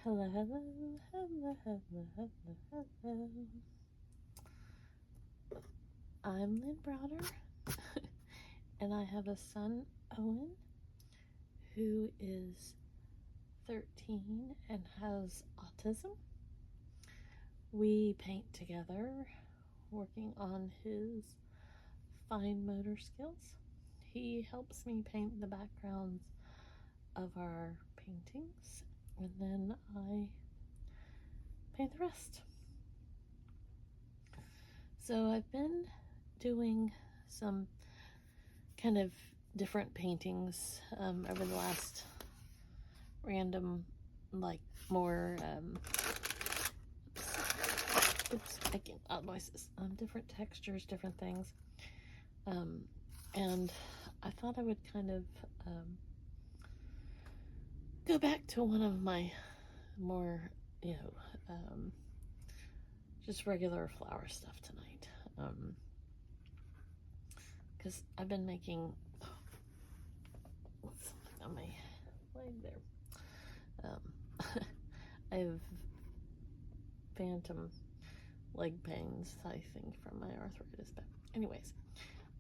Hello, hello, hello, hello, hello, hello. I'm Lynn Browder, and I have a son, Owen, who is 13 and has autism. We paint together, working on his fine motor skills. He helps me paint the backgrounds of our paintings, and then I paint the rest. So I've been doing some kind of different paintings over the last random, like more oops, I can't voices, different textures, different things, and I thought I would kind of go back to one of my more, just regular flower stuff tonight, because I've been making something on my leg there. I have phantom leg pains, I think, from my arthritis. But anyways,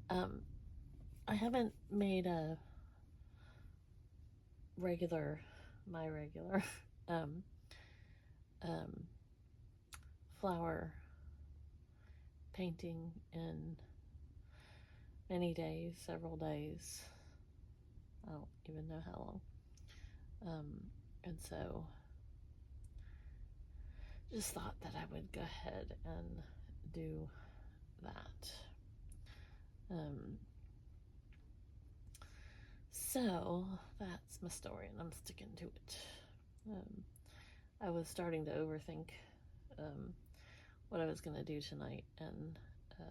I haven't made a regular flower painting in many days, several days. I don't even know how long. And so just thought that I would go ahead and do that. So that's my story, and I'm sticking to it. I was starting to overthink what I was going to do tonight, and I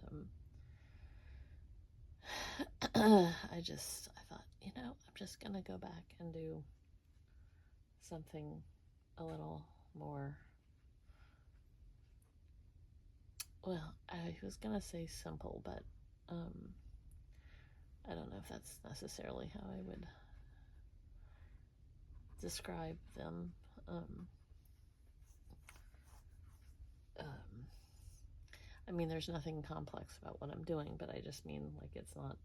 thought, I'm just going to go back and do something a little more, well, I was going to say simple, but I don't know if that's necessarily how I would describe them. I mean, there's nothing complex about what I'm doing, but I just mean, like, it's not,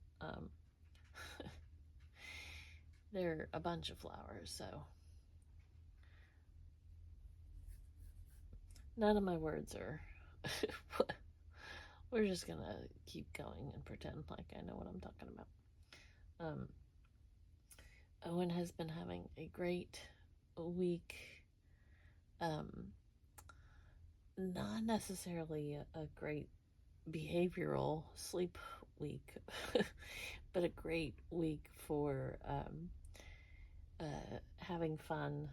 they're a bunch of flowers, so none of my words are, we're just gonna keep going and pretend like I know what I'm talking about. Owen has been having a great week, not necessarily a great behavioral sleep week, but a great week for having fun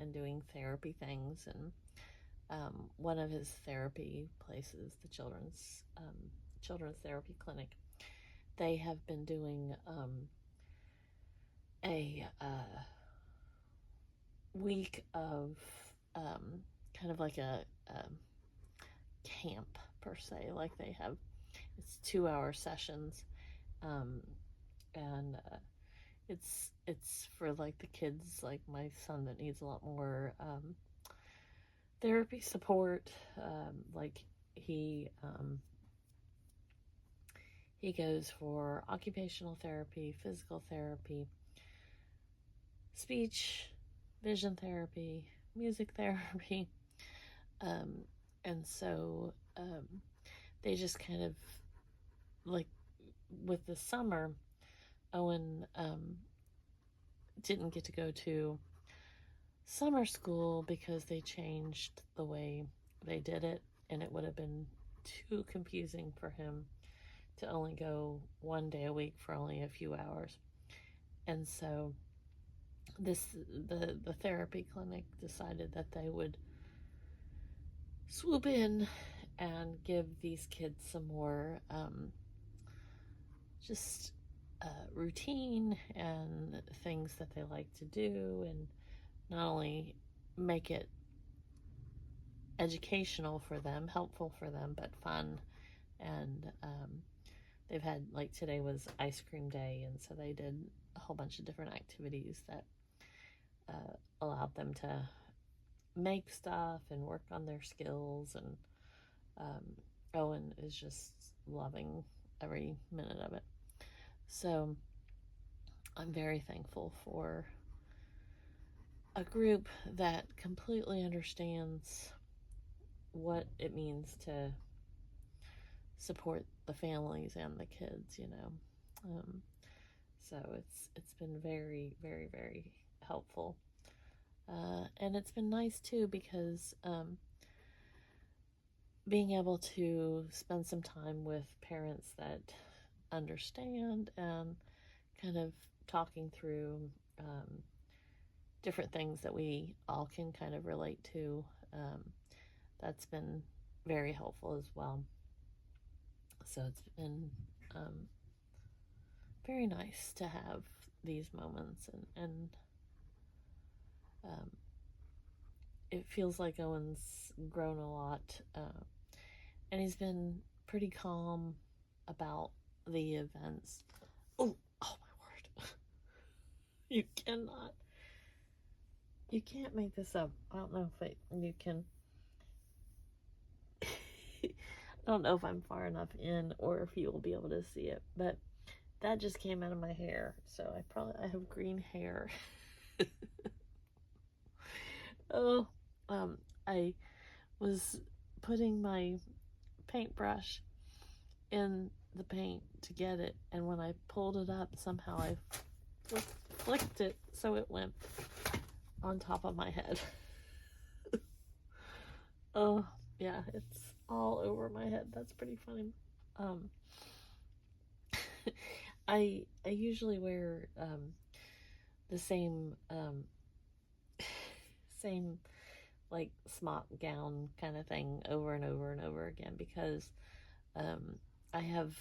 and doing therapy things. And one of his therapy places, the children's therapy clinic, they have been doing a week of kind of like a camp per se. Like they have, it's 2-hour sessions, and it's for like the kids, like my son that needs a lot more therapy support. Like he goes for occupational therapy, physical therapy, speech, vision therapy, music therapy, and so they just kind of, like, with the summer, Owen didn't get to go to summer school because they changed the way they did it, and it would have been too confusing for him to only go 1 day a week for only a few hours. And so the therapy clinic decided that they would swoop in and give these kids some more just routine and things that they like to do, and not only make it educational for them, helpful for them, but fun. And they've had, like, today was ice cream day, and so they did a whole bunch of different activities that allowed them to make stuff and work on their skills. And Owen is just loving every minute of it. So I'm very thankful for a group that completely understands what it means to support the families and the kids, you know. So it's been very, very, very helpful. And it's been nice too, because being able to spend some time with parents that understand, and kind of talking through different things that we all can kind of relate to. That's been very helpful as well. So it's been very nice to have these moments, and it feels like Owen's grown a lot, and he's been pretty calm about the events. Oh my word. You can't make this up. I don't know if you can. I don't know if I'm far enough in or if you will be able to see it, but that just came out of my hair, so I have green hair. Oh, I was putting my paintbrush in the paint to get it, and when I pulled it up, somehow I flicked it so it went on top of my head. Oh yeah, it's all over my head. That's pretty funny. I usually wear the same same like smock gown kind of thing over and over and over again, because I have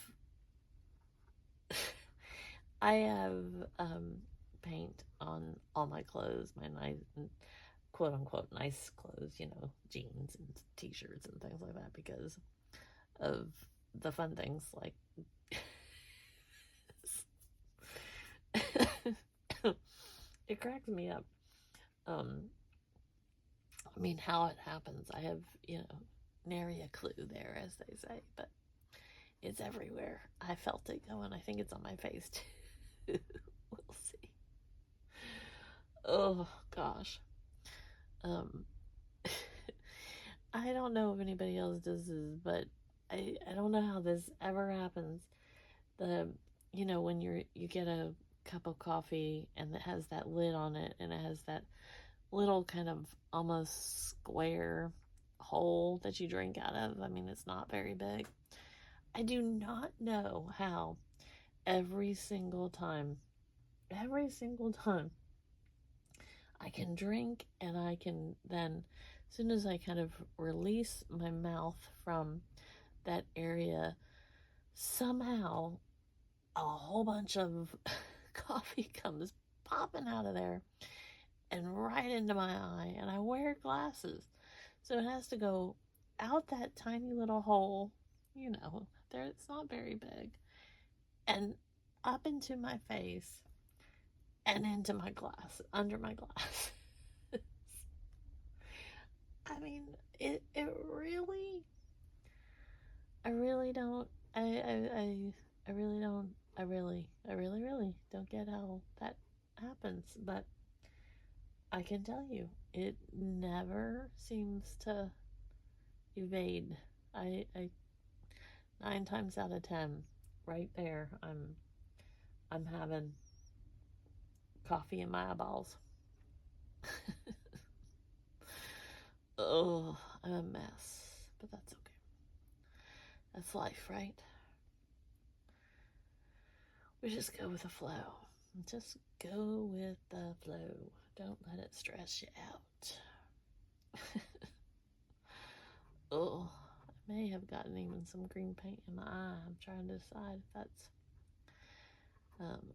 I have paint on all my clothes, my nice, quote unquote nice clothes, you know, jeans and t-shirts and things like that, because of the fun things like it cracks me up. I mean, how it happens, I have, you know, nary a clue there, as they say, but it's everywhere. I felt it going. I think it's on my face too. We'll see. Oh gosh. I don't know if anybody else does this, but I don't know how this ever happens. You know, when you get a cup of coffee and it has that lid on it, and it has that little kind of almost square hole that you drink out of. I mean, it's not very big. I do not know how every single time I can drink, and I can then, as soon as I kind of release my mouth from that area, somehow a whole bunch of coffee comes popping out of there and right into my eye. And I wear glasses, so it has to go out that tiny little hole, you know, there, it's not very big, and up into my face and into my glass, under my glass. I mean, it really, I really don't, I really don't, I really don't get how that happens, but I can tell you, it never seems to evade. I 9 times out of 10, right there, I'm having coffee in my eyeballs. Oh, I'm a mess, but that's okay. That's life, right? We just go with the flow. Just go with the flow. Don't let it stress you out. Oh, I may have gotten even some green paint in my eye. I'm trying to decide if that's,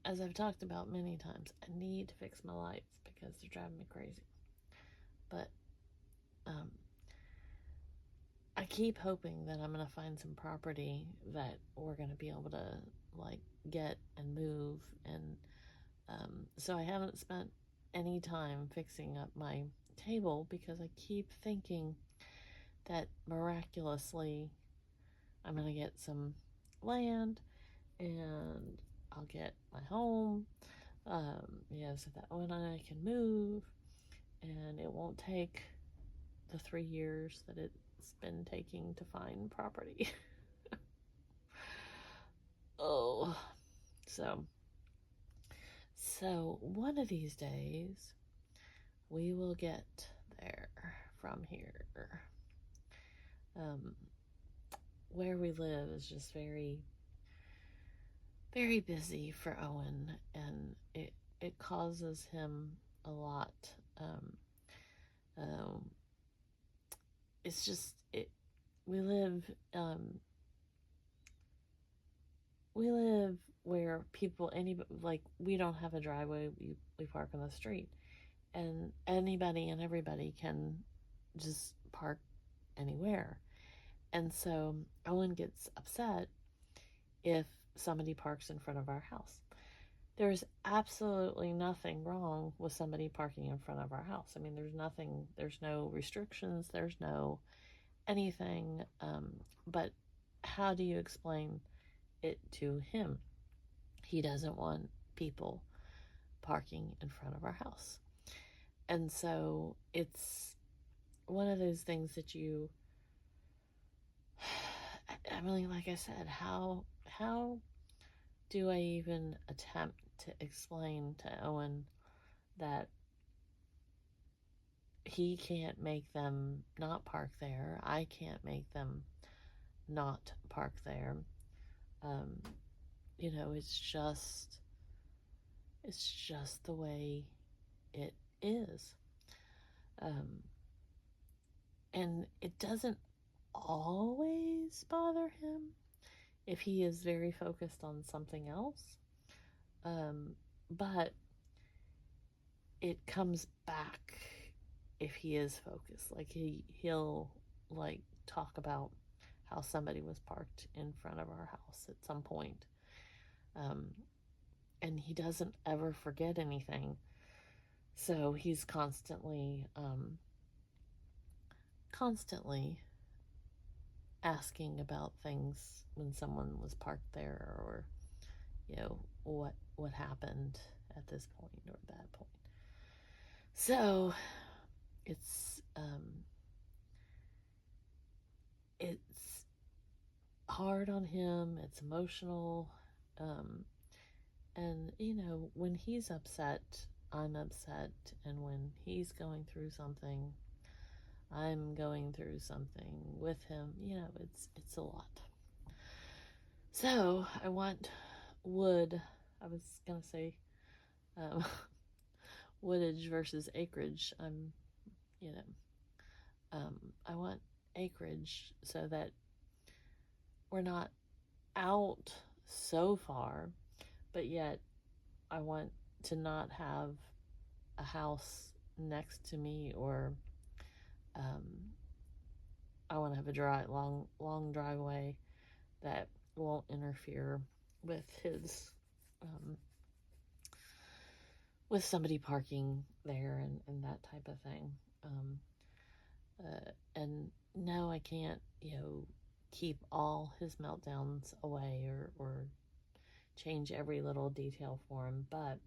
as I've talked about many times, I need to fix my lights because they're driving me crazy. But I keep hoping that I'm going to find some property that we're going to be able to like get and move. And so I haven't spent any time fixing up my table because I keep thinking that miraculously I'm going to get some land and I'll get my home, so that Owen and I can move, and it won't take the 3 years that it's been taking to find property. Oh, so one of these days we will get there from here. Where we live is just very, very busy for Owen, and it causes him a lot. It's just we live where people we don't have a driveway. We park on the street, and anybody and everybody can just park anywhere. And so Owen gets upset if somebody parks in front of our house. There's absolutely nothing wrong with somebody parking in front of our house. I mean, there's no restrictions, there's no anything. But how do you explain it to him? He doesn't want people parking in front of our house. And so it's one of those things that I mean, like I said, how do I even attempt to explain to Owen that he can't make them not park there? I can't make them not park there. It's just the way it is. And it doesn't always bother him if he is very focused on something else. But it comes back if he is focused. Like he'll like talk about how somebody was parked in front of our house at some point. And he doesn't ever forget anything. So he's constantly asking about things when someone was parked there, or what happened at this point or that point. So it's hard on him, it's emotional, and when he's upset, I'm upset, and when he's going through something, I'm going through something with him. It's a lot. So I want wood. I was gonna say woodage versus acreage. I want acreage so that we're not out so far, but yet I want to not have a house next to me, or I want to have a long driveway that won't interfere with his with somebody parking there, and that type of thing. And no, I can't keep all his meltdowns away, or change every little detail for him, but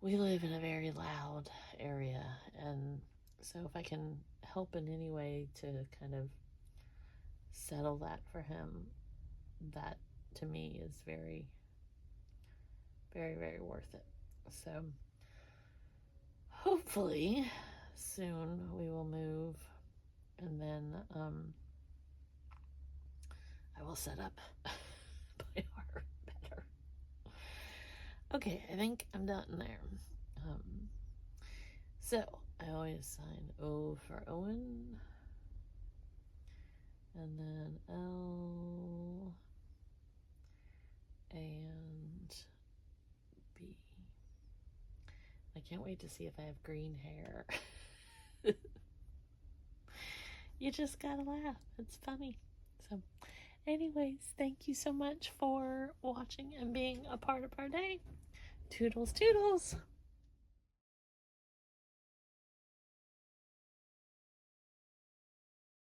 we live in a very loud area, and so if I can help in any way to kind of settle that for him, that to me is very, very, very worth it. So hopefully soon we will move, and then I will set up my heart better. Okay, I think I'm done there. So I always sign O for Owen, and then L and B. I can't wait to see if I have green hair. You just gotta laugh. It's funny. So anyways, thank you so much for watching and being a part of our day. Toodles, toodles.